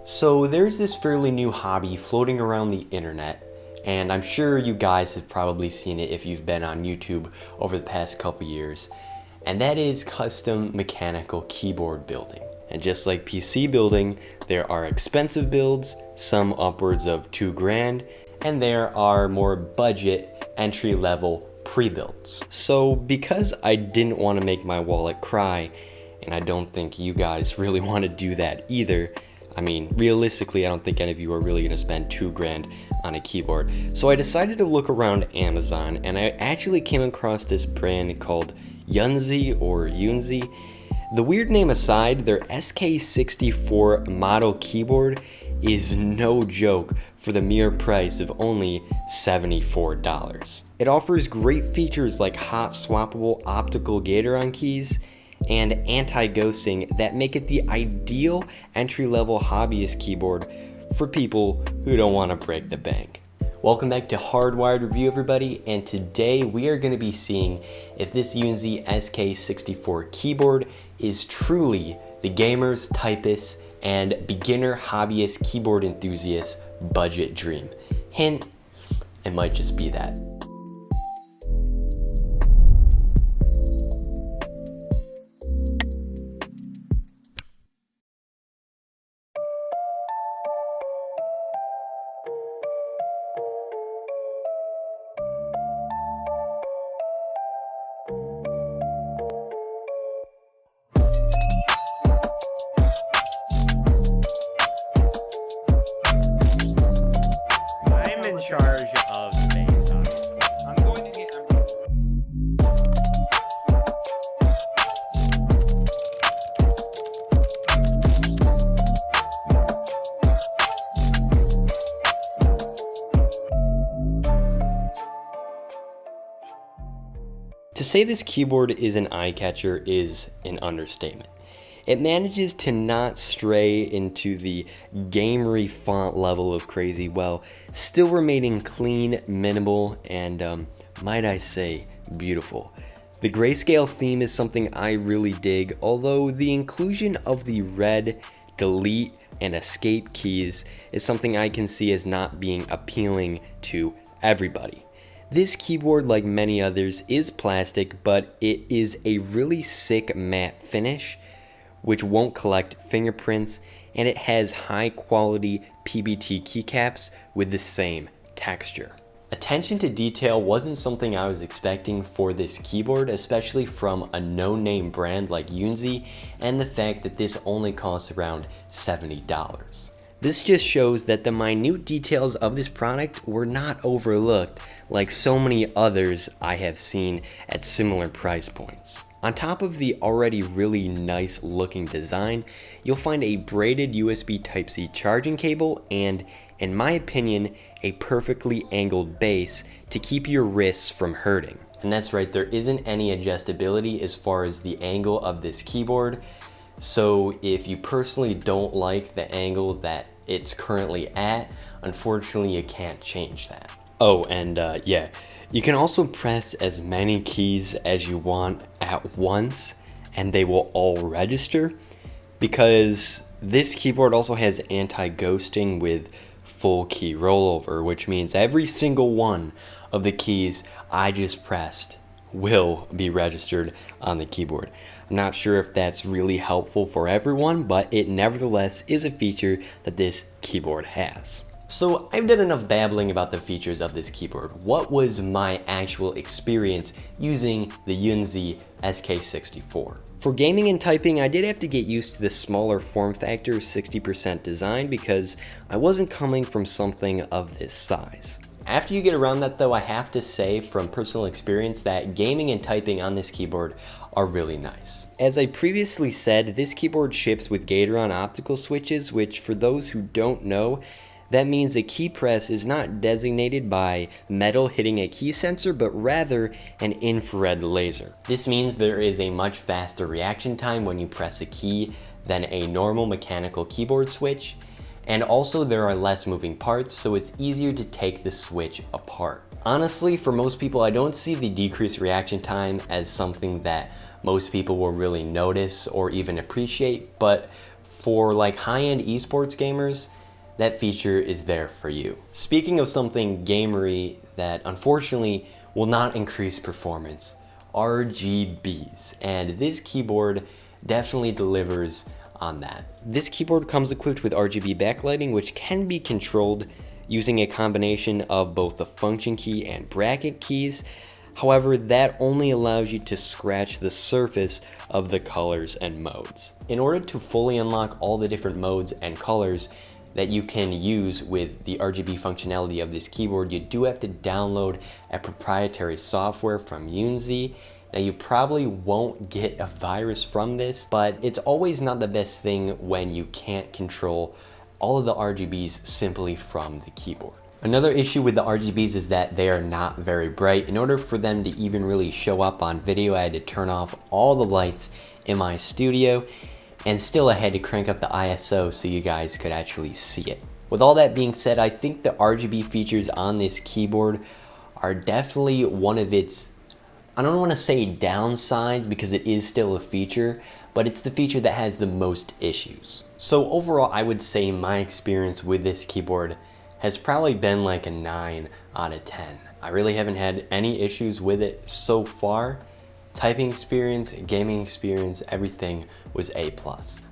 So there's this fairly new hobby floating around the internet, and I'm sure you guys have probably seen it if you've been on YouTube over the past couple years, and that is custom mechanical keyboard building. And just like PC building, there are expensive builds, some upwards of $2,000, and there are more budget entry-level pre-builds. So because I didn't want to make my wallet cry, and I don't think you guys really want to do that either, I mean, realistically, I don't think any of you are really going to spend $2,000 on a keyboard. So I decided to look around Amazon, and I actually came across this brand called Yunzii. The weird name aside, their SK64 model keyboard is no joke for the mere price of only $74. It offers great features like hot swappable optical Gatoron keys and anti-ghosting that make it the ideal entry-level hobbyist keyboard for people who don't want to break the bank. Welcome back to Hardwired Review, everybody, and today we are going to be seeing if this Yunzii SK64 keyboard is truly the gamers, typists, and beginner hobbyist keyboard enthusiasts' budget dream. Hint, it might just be that. I'm in charge of space, obviously. I'm going to get. To say this keyboard is an eye-catcher is an understatement. It manages to not stray into the gamery font level of crazy while still remaining clean, minimal, and might I say, beautiful. The grayscale theme is something I really dig, although the inclusion of the red, delete, and escape keys is something I can see as not being appealing to everybody. This keyboard, like many others, is plastic, but it is a really sick matte finish, which won't collect fingerprints, and it has high quality PBT keycaps with the same texture. Attention to detail wasn't something I was expecting for this keyboard, especially from a no-name brand like Yunzii, and the fact that this only costs around $70. This just shows that the minute details of this product were not overlooked like so many others I have seen at similar price points. On top of the already really nice looking design, you'll find a braided USB Type-C charging cable and, in my opinion, a perfectly angled base to keep your wrists from hurting. And that's right, there isn't any adjustability as far as the angle of this keyboard. So if you personally don't like the angle that it's currently at, unfortunately you can't change that. Oh, and yeah, you can also press as many keys as you want at once and they will all register, because this keyboard also has anti-ghosting with full key rollover, which means every single one of the keys I just pressed will be registered on the keyboard. I'm not sure if that's really helpful for everyone, but it nevertheless is a feature that this keyboard has. So I've done enough babbling about the features of this keyboard. What was my actual experience using the Yunzii SK64? For gaming and typing, I did have to get used to the smaller form factor 60% design because I wasn't coming from something of this size. After you get around that though, I have to say from personal experience that gaming and typing on this keyboard are really nice. As I previously said, this keyboard ships with Gatoron optical switches, which for those who don't know, that means a key press is not designated by metal hitting a key sensor, but rather an infrared laser. This means there is a much faster reaction time when you press a key than a normal mechanical keyboard switch, and also there are less moving parts, so it's easier to take the switch apart. Honestly, for most people, I don't see the decreased reaction time as something that most people will really notice or even appreciate, but for like high-end esports gamers, that feature is there for you. Speaking of something gamery that unfortunately will not increase performance, RGBs, and this keyboard definitely delivers on that. This keyboard comes equipped with RGB backlighting, which can be controlled using a combination of both the function key and bracket keys. However, that only allows you to scratch the surface of the colors and modes. In order to fully unlock all the different modes and colors that you can use with the RGB functionality of this keyboard, you do have to download a proprietary software from Yunzii. Now, you probably won't get a virus from this, but it's always not the best thing when you can't control all of the RGBs simply from the keyboard. Another issue with the RGBs is that they are not very bright. In order for them to even really show up on video, I had to turn off all the lights in my studio, and still I had to crank up the ISO so you guys could actually see it. With all that being said, I think the RGB features on this keyboard are definitely one of its, I don't want to say downsides because it is still a feature, but it's the feature that has the most issues. So overall, I would say my experience with this keyboard has probably been like a 9 out of 10. I really haven't had any issues with it so far. Typing experience, gaming experience, everything was A+.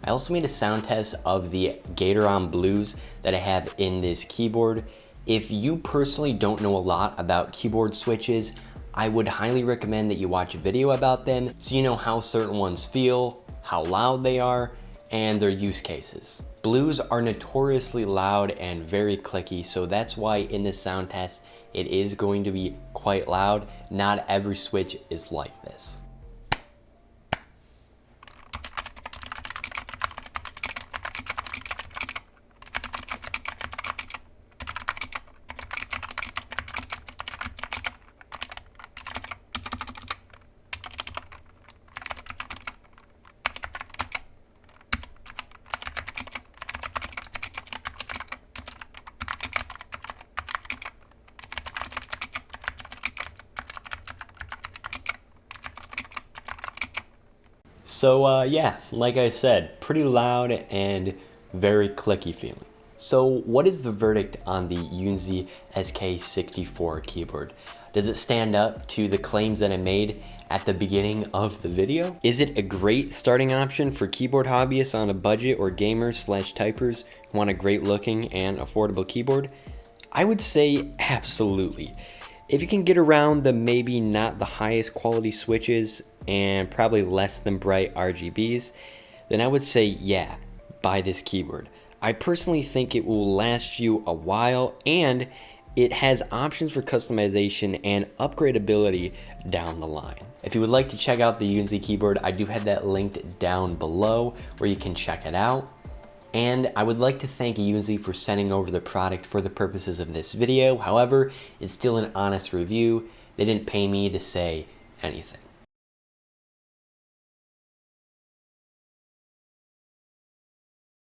I also made a sound test of the Gateron Blues that I have in this keyboard. If you personally don't know a lot about keyboard switches, I would highly recommend that you watch a video about them so you know how certain ones feel, how loud they are, and their use cases. Blues are notoriously loud and very clicky, so that's why in this sound test it is going to be quite loud. Not every switch is like this. So yeah, like I said, pretty loud and very clicky feeling. So what is the verdict on the Yunzii SK64 keyboard? Does it stand up to the claims that I made at the beginning of the video? Is it a great starting option for keyboard hobbyists on a budget or gamers/typers who want a great looking and affordable keyboard? I would say absolutely. If you can get around the maybe not the highest quality switches and probably less than bright RGBs, then I would say yeah, buy this keyboard. I personally think it will last you a while, and it has options for customization and upgradability down the line. If you would like to check out the Yunzii keyboard, I do have that linked down below where you can check it out. And I would like to thank Yunzii for sending over the product for the purposes of this video. However, it's still an honest review. They didn't pay me to say anything.